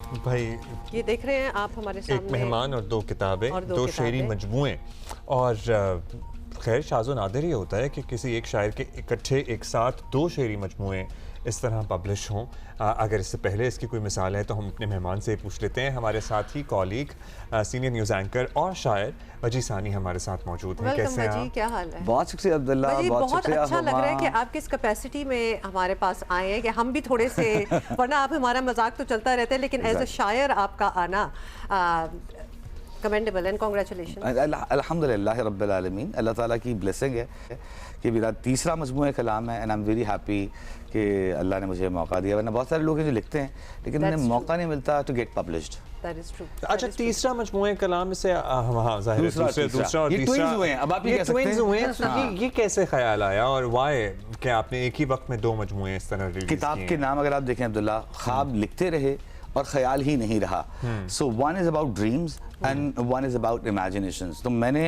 भाई ये देख रहे हैं आप हमारे सामने एक मेहमान और दो किताबें, और दो शेरी मजमुए। और खैर शाज़ो नादिर ये होता है कि किसी एक शायर के इकट्ठे एक साथ दो शेरी मजमुए इस तरह पब्लिश हों। अगर इससे पहले इसकी कोई मिसाल है तो हम अपने मेहमान से पूछ लेते हैं। हमारे साथ ही कॉलीग सीनियर न्यूज़ एंकर और शायर वजी सानी हमारे साथ मौजूद हैं। कैसे हैं आप? क्या हाल है? बहुत शुक्रिया अब्दुल्ला, बहुत अच्छा लग रहा है कि आप किस कैपेसिटी में हमारे पास आए हैं कि हम भी थोड़े से वरना आप हमारा मजाक तो चलता रहता है, लेकिन एज अ शायर आपका आना कमेंडेबल एंड कांग्रेचुलेशन। अल्हम्दुलिल्लाह रब्बिल आलमीन, अल्लाह ताला की ब्लेसिंग है कि मेरा तीसरा मजमूआ कलाम है and I am very happy कि अल्लाह ने मुझे मौका दिया। वरना बहुत सारे लोग हैं जो लिखते हैं लेकिन उन्हें मौका नहीं मिलता टू गेट पब्लिश्ड। अच्छा, तीसरा मजमूए कलाम से हाँ जाहिर है दूसरा और तीसरा हुए हैं। अब आप ये ट्विन्स हुए हैं, ये कैसे ख्याल आया और वाई कि आपने एक ही वक्त में दो मजमूए इस तरह रिलीज किए? किताब के नाम अगर आप देखें अब्दुल्ला, ख्वाब लिखते रहे और ख्याल ही नहीं रहा। So one is about dreams and one is about imaginations. तो मैंने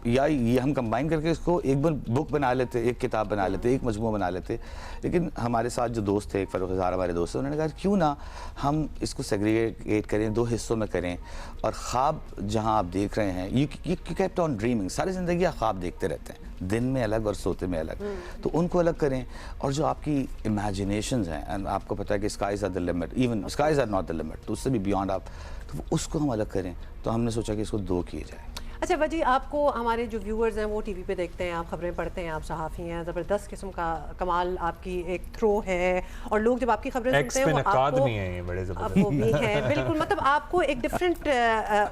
या ये हम कंबाइन करके इसको एक बुक बना लेते, एक किताब बना लेते, एक मजमूआ बना लेते। लेकिन हमारे साथ जो दोस्त थे, एक फ़ारूक हज़ार हमारे दोस्त थे, उन्होंने कहा क्यों ना हम इसको सेग्रीगेट करें, दो हिस्सों में करें। और ख्वाब जहाँ आप देख रहे हैं, यू केप्ट ऑन ड्रीमिंग, सारी ज़िंदगी आप ख्वाब देखते रहते हैं, दिन में अलग और सोते में अलग, तो उनको अलग करें। और जो आपकी इमेजिनेशंस हैं, एंड आपको पता है कि skies are the limit, even skies are not the limit, तो उससे भी बियॉन्ड आप, तो उसको हम अलग करें। तो हमने सोचा कि इसको दो किए जाए। अच्छा वजी, आपको हमारे जो व्यूअर्स हैं वो टीवी पे देखते हैं, आप खबरें पढ़ते हैं, आप सहाफ़ी हैं, ज़बरदस्त किस्म का कमाल आपकी एक थ्रो है। और लोग जब आपकी खबरें सुनते हैं वो आपको भी हैं, बड़े ज़बरदस्त वो भी हैं बिल्कुल, मतलब आपको एक डिफरेंट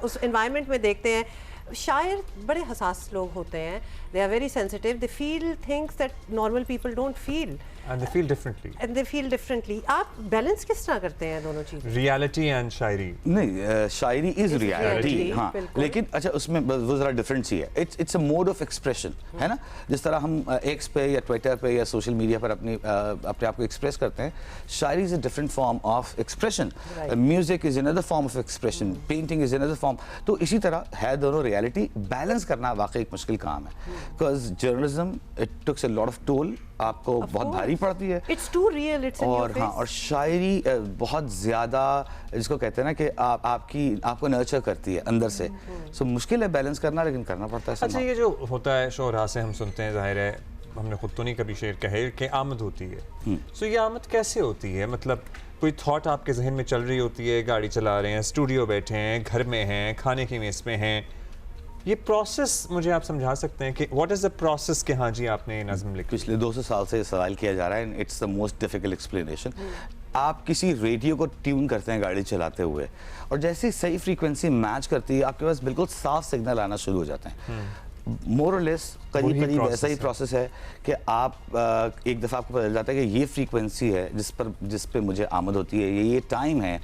उस एनवायरनमेंट में देखते हैं। शायर बड़े हसास लोग होते हैं, they are very sensitive, they feel things that normal people don't feel and they feel differently. आप बैलेंस किस तरह करते हैं दोनों चीज़ें? रियलिटी एंड शायरी? नहीं, शायरी इज रियलिटी, हाँ, लेकिन अच्छा उसमें वो ज़रा डिफरेंट सी है। It's a mode of expression, है ना। जिस तरह हम एक्स पे या ट्विटर पे या सोशल मीडिया पर अपने आप को एक्सप्रेस करते हैं, shayari is a different form of expression, music is another form of expression, painting is another form. तो इसी तरह है दोनों रियलिटी, बैलेंस करना वाकई एक मुश्किल काम है, because journalism it takes a lot of toll, आपको बहुत भारी पड़ती है। It's too real, it's in your face. हाँ, और शायरी बहुत ज़्यादा जिसको कहते हैं ना कि आपको नर्चर करती है अंदर से। सो मुश्किल है बैलेंस करना, लेकिन करना पड़ता है। अच्छा, ये जो होता है शोहरा से हम सुनते हैं, जाहिर है हमने खुद तो नहीं कभी शेर कहे कि आमद होती है। सो ये आमद कैसे होती है? मतलब कोई थॉट आपके जहन में चल रही होती है, गाड़ी चला रहे हैं, स्टूडियो बैठे हैं, घर में हैं, खाने की मेज़ में हैं, ये प्रोसेस मुझे आप समझा सकते हैं कि व्हाट इज़ द प्रोसेस कि हाँ जी आपने ये नज़्म लिखी? पिछले 200 साल से सवाल किया जा रहा है, it's the most difficult explanation. आप किसी रेडियो को ट्यून करते हैं गाड़ी चलाते हुए, और जैसे ही सही फ्रीक्वेंसी मैच करती है, आपके पास बिल्कुल साफ सिग्नल आना शुरू हो जाते हैं। मोर और लेस करीब ऐसा ही प्रोसेस है कि आप एक दफ़ा आपको पता चल जाता है कि ये फ्रीक्वेंसी है जिस पे मुझे आमद होती है, ये टाइम है।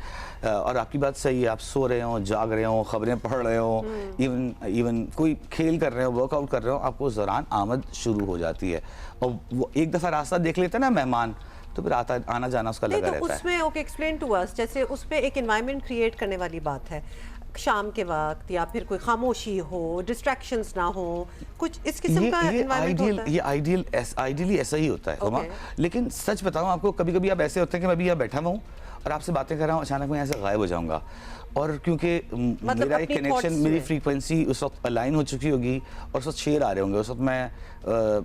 और आपकी बात सही है, आप सो रहे हो, जाग रहे हो, खबरें पढ़ रहे हो, इवन कोई खेल कर रहे हो, वर्कआउट कर रहे हो, आपको उस दौरान आमद शुरू हो जाती है। और वो एक दफ़ा रास्ता देख लेते हैं ना मेहमान, तो फिर आना जाना उसका लगा रहता है। उसमें ओके, एक्सप्लेन टू अस, जैसे उस पे एक एनवायरनमेंट क्रिएट करने वाली बात है, शाम के वक्त या फिर कोई खामोशी हो, डिस्ट्रैक्शंस ना हो, कुछ इस किस्म का एनवायरनमेंट होता है। ये आइडियली ऐसा ही होता है। लेकिन सच बताऊं आपको, कभी कभी आप ऐसे होते हैं कि मैं अभी यहाँ बैठा हुआ हूँ और आपसे बातें कर रहा हूँ, अचानक मैं यहाँ से गायब हो जाऊंगा। और क्योंकि मतलब मेरा एक कनेक्शन, मेरी फ्रीक्वेंसी उस वक्त अलाइन हो चुकी होगी और उस वक्त शेर आ रहे होंगे, उस वक्त मैं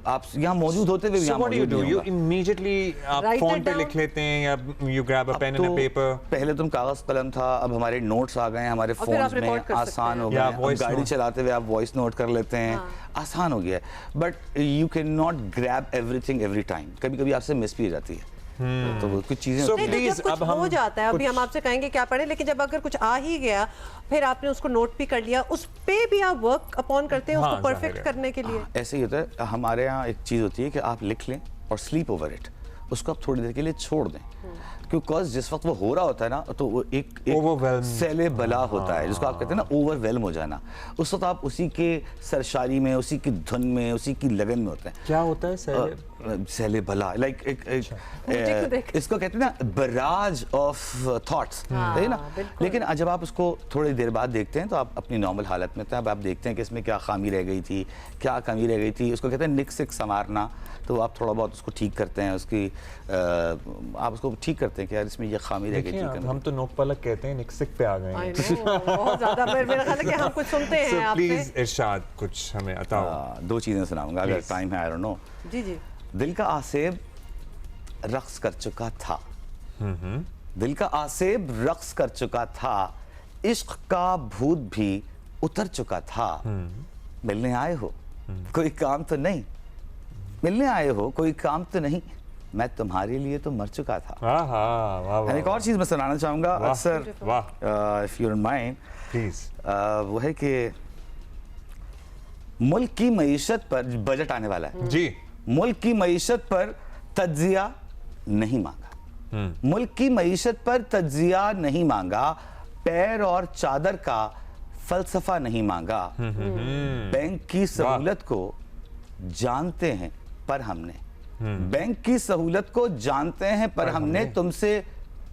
आप यहाँ मौजूद होते हुए यहाँ मौजूद नहीं होगा। इमीडिएटली आप फोन पे लिख लेते हैं या you grab a pen and a paper? पहले तुम कागज कलम था, अब हमारे नोट्स आ गए हैं हमारे फोन में, आसान हो गया। गाड़ी चलाते हुए आप वॉइस नोट कर लेते हैं, आसान हो गया है। But you can not grab everything every time, कभी कभी आपसे मिस भी हो जाती है। तो वो कुछ चीजें अब हो जाता है। अभी हम आपसे कहेंगे क्या पढ़े, लेकिन जब अगर कुछ आ ही गया, फिर आपने उसको नोट भी कर लिया, उस पे भी आप वर्क अपॉन करते हैं उसको परफेक्ट करने के लिए। ऐसे ही होता है। हमारे यहाँ एक चीज़ होती है कि आप लिख लें और स्लीप ओवर इट, उसको आप थोड़ी देर के लिए छोड़ दें, क्योंकि जिस वक्त वो हो रहा होता है ना, तो वो एक सैले बला होता है, जिसको आप कहते हैं ना ओवरवेल्म हो जाना। उस वक्त आप उसी के सरशारी में, उसी की धुन में, उसी की लगन में होते हैं। क्या होता है सैले बला? लाइक इसको कहते हैं ना बराज ऑफ थॉट्स, है ना। लेकिन जब आप उसको थोड़ी देर बाद देखते हैं तो आप अपनी नॉर्मल हालत में, तब आप देखते हैं कि इसमें क्या खामी रह गई थी, क्या कमी रह गई थी। उसको कहते हैं निक सिक संवारना। तो आप थोड़ा बहुत उसको ठीक करते हैं, आप उसको ठीक करते हैं हैं कि यार इसमें ये खामी रह गई देखिए थी। हम तो नोक पलक कहते हैं, निक्सिक पे आ गए I हैं। know, बहुत ज़्यादा मेरा ख्याल है कि हम कुछ सुनते हैं So आपसे। प्लीज इरशाद कुछ हमें बताओ। दो चीज़ें सुनाऊंगा अगर Please. टाइम है, आई डोंट नो। जी जी। दिल का आसेब रक्स कर चुका था, दिल का आसेब रक्स कर चुका था, इश्क का भूत भी उतर चुका था। मिलने आए हो कोई काम तो नहीं, मिलने आए हो कोई काम तो नहीं, मैं तुम्हारे लिए तो मर चुका था। वाह वाह वाह। एक और चीज़ मैं सुनाना चाहूँगा वाह, अक्सर, वाह if you don't mind, please. वो है कि मुल्क की मईशत पर, बजट आने वाला है जी। मुल्क की मईशत पर तज्जिया नहीं मांगा, मुल्क की मईशत पर तज्जिया नहीं मांगा, पैर और चादर का फलसफा नहीं मांगा, बैंक की सहूलत को जानते हैं पर हमने, बैंक की सहूलत को जानते हैं पर हमने तुमसे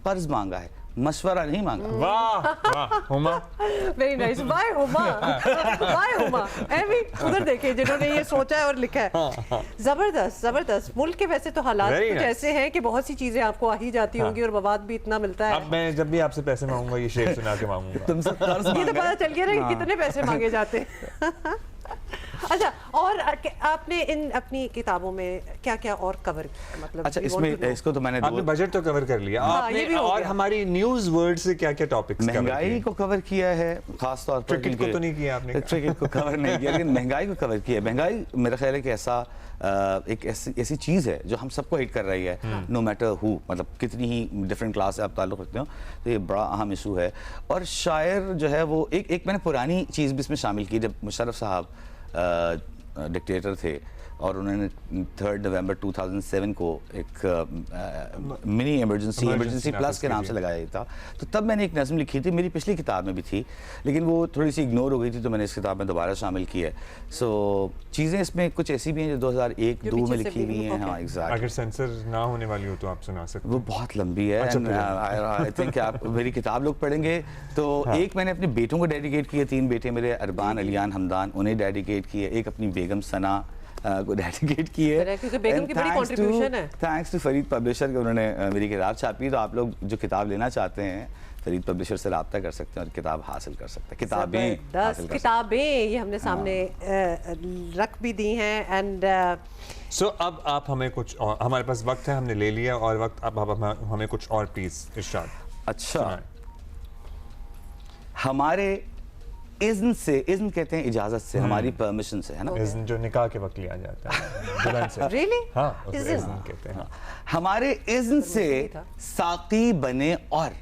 कर्ज मांगा है, मशवरा नहीं मांगा। वाह वाह Huma. Very nice. Bye Huma, bye Huma. Amy उधर देखिए जिन्होंने ये सोचा है और लिखा है। जबरदस्त जबरदस्त। मुल्क के वैसे तो हालात Very कुछ nice. ऐसे हैं कि बहुत सी चीजें आपको आ ही जाती होंगी और मवाद भी इतना मिलता है। अब मैं जब भी आपसे पैसे मांगूंगा ये शेर सुना के मांगूंगा। तुमसे कर्ज ये तो मांगा पता है। चल गया ना कि कितने पैसे मांगे जाते हैं। अच्छा, और आपने इन अपनी किताबों में क्या क्या और कवर, मतलब अच्छा, we want to इसमें know. इसको तो मैंने आपने बजट तो कवर कर लिया, हाँ, ये आपने भी हो और गया। हमारी न्यूज वर्ड से क्या क्या टॉपिक्स कवर महंगाई किए? को कवर किया है, खास तौर पर क्रिकेट को तो नहीं किया आपने? क्रिकेट को कवर नहीं किया, लेकिन महंगाई को कवर किया है। महंगाई मेरा ख्याल है कि एक ऐसी चीज़ है जो हम सबको हिट कर रही है, नो मैटर हु, मतलब कितनी ही डिफरेंट क्लास से आप ताल्लुक़ रखते हो, तो ये बड़ा अहम इशू है। और शायर जो है वो एक मैंने पुरानी चीज़ भी इसमें शामिल की, जब मुशर्रफ साहब डिक्टेटर थे और उन्होंने 3 नवंबर 2007 को एक मिनी इमरजेंसी प्लस के नाम से लगाया था, तो तब मैंने एक नज़म लिखी थी, मेरी पिछली किताब में भी थी, लेकिन वो थोड़ी सी इग्नोर हो गई थी, तो मैंने इस किताब में दोबारा शामिल की है। सो चीज़ें इसमें कुछ ऐसी भी हैं जो 2001-2 में पीछे से लिखी भी, हुई हैं। okay. हाँ, एग्जैक्ट। अगर सेंसर ना होने वाली हो तो आप सुना सकते वो बहुत लंबी है। आई थिंक आप मेरी किताब लोग पढ़ेंगे तो एक मैंने अपने बेटों को डेडिकेट किए, 3 बेटे मेरे, अरबान, अलियान, हमदान, उन्हें डेडिकेट किए, एक अपनी बेगम सना को डेडिकेट की है, क्योंकि बेगम की बड़ी कंट्रीब्यूशन है। थैंक्स टू फरीद पब्लिशर के, उन्होंने मेरी किताब छापी, तो आप लोग जो किताब लेना चाहते हैं फरीद पब्लिशर से रब्ता कर सकते हैं और किताब हासिल कर सकते हैं, किताबें हासिल कर सकते हैं। किताबें ये हमने सामने रख भी दी हैं। एंड सो अब आप हमें कुछ और, हमारे पास वक्त है, हमने ले लिया और वक्त, अब आप हमें कुछ और प्लीज इरशाद अच्छा, सुनाएं। हमारे इज़्न से, इज़्न कहते हैं इजाज़त से, हमारी परमिशन से, है ना, इज़्न जो निकाह के वक्त लिया जाता है दुल्हन से। Really? हाँ, उसे इज़्न? इज़्न कहते हैं। हमारे इज़्न से नहीं था। साकी बने और,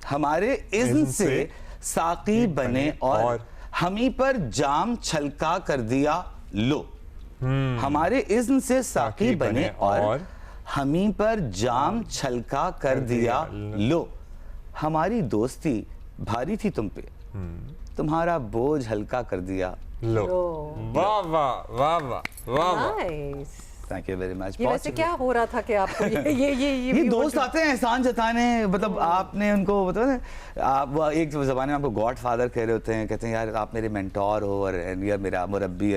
हमारे इज़्न से साकी बने और, हमी पर जाम छलका कर दिया लो, हमारे इज़्न से साकी बने और, हमी पर जाम छलका कर दिया लो, हमारी दोस्ती भारी थी तुम पे, तुम्हारा बोझ हल्का कर दिया लो। वाह वाह वाह वाह वाह वाह। Nice. Thank you very much. ये वैसे क्या हो रहा था कि आपको ये ये दोस्त आते हैं एहसान जताने, मतलब आपने उनको बताओ ना, आप वो एक ज़माने में आपको गॉड फादर कह रहे होते हैं, कहते हैं यार आप मेरे मेंटोर हो और यार मेरा मुरब्बी,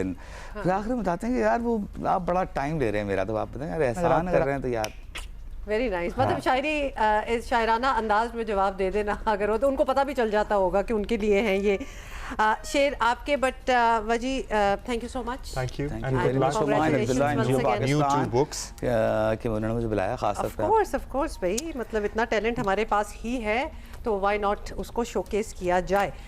फिर आखिर में बताते हैं कि यार वो आप बड़ा टाइम ले रहे हैं मेरा, तो आप बताएं यार एहसान कर रहे हैं तो यार। Very nice. मतलब शायरी इस शायराना अंदाज में जवाब दे देना अगर हो तो उनको पता भी चल जाता होगा कि उनके लिए हैं ये शेर आपके। बट वजी, thank you so much. Thank you Thank and you very much, Humayun Abdullah and Jio again. New Pakistan, two books. कि उन्होंने मुझे बुलाया खास तौर पे। ऑफ कोर्स भाई, मतलब इतना टैलेंट हमारे पास ही है तो व्हाई नॉट उसको शोकेस किया जाए।